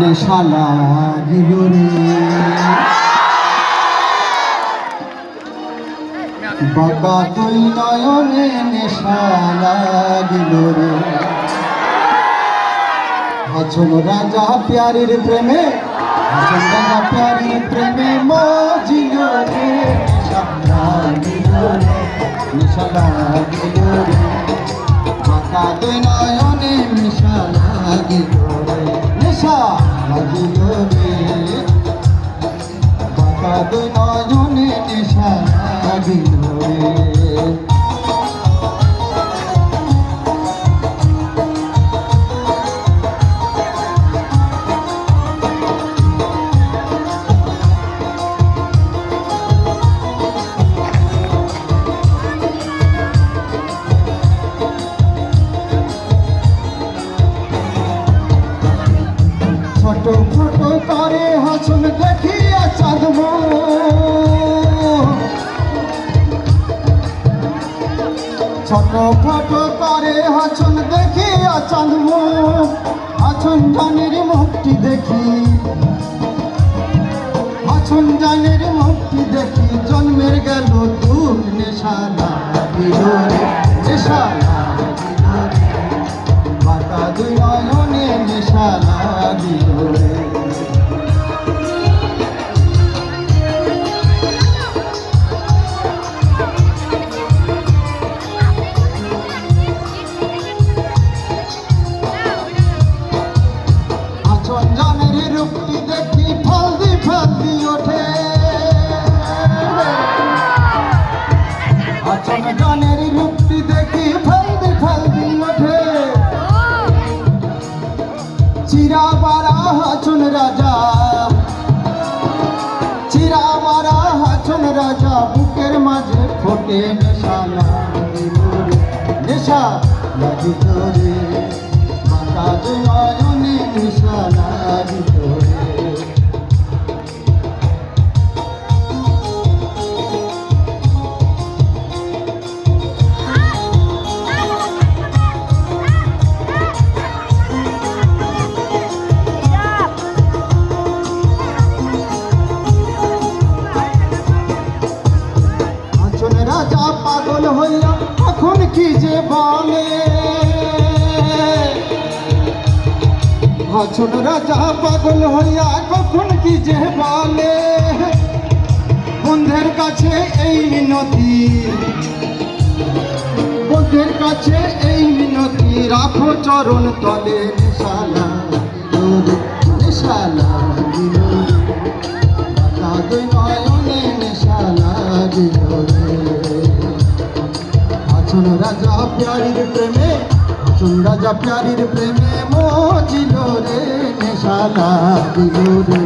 নেশা লাগিল রে বাবা তুই নয়নে নেশা লাগিল রে আছন রাজা প্যারির প্রেমে আছন রাজা প্যারির প্রেমে মজিল রে নেশা লাগিল রে নেশা লাগিল রে বাবা তুই নয়নে নেশা লাগিল রে নেশা লাগিল রে বাবা তুই নয়নে নেশা লাগিল রে ফটো ফটো করে হাসন দেখিয়া চাঁদব ছোট ফটো করে হাসন দেখিয়া চাঁদব আছন জানের মুক্তি দেখি আছন জানের মুক্তি দেখি জন্মের গেল তুম নেশা লাগিল রে নেশা লাগিল রে বাতা দুই নয়নে নেশা লাগিল রে আছন জানের রূপটি দেখি ফালদি ফালদি ওঠে আছন জানের রূপটি দেখি ফালদি ফালদি ওঠে চিরা মারা হাছন রাজা চিরা মারা হাছন রাজা বুকের মাঝে ফোটে নেশা লাগিল রে নেশা লাগিল রে মাতা দুই নয়নে নেশা লাগিল রে রাজা পাগল হইয়া এখন কি যে বলে আছন রাজা পাগল হইয়া কখন কি যে বলে বন্ধের কাছে এই মিনতি বন্ধের কাছে এই মিনতি রাখো চরণ তলে নেশা লাগিল রে নেশা লাগিল রে বাতা দুই নয়নে নেশা লাগিল রে আছন রাজা প্যারির প্রেমে আছন রাজা প্যারির প্রেমে মজিল রে নেশা লাগিল রে।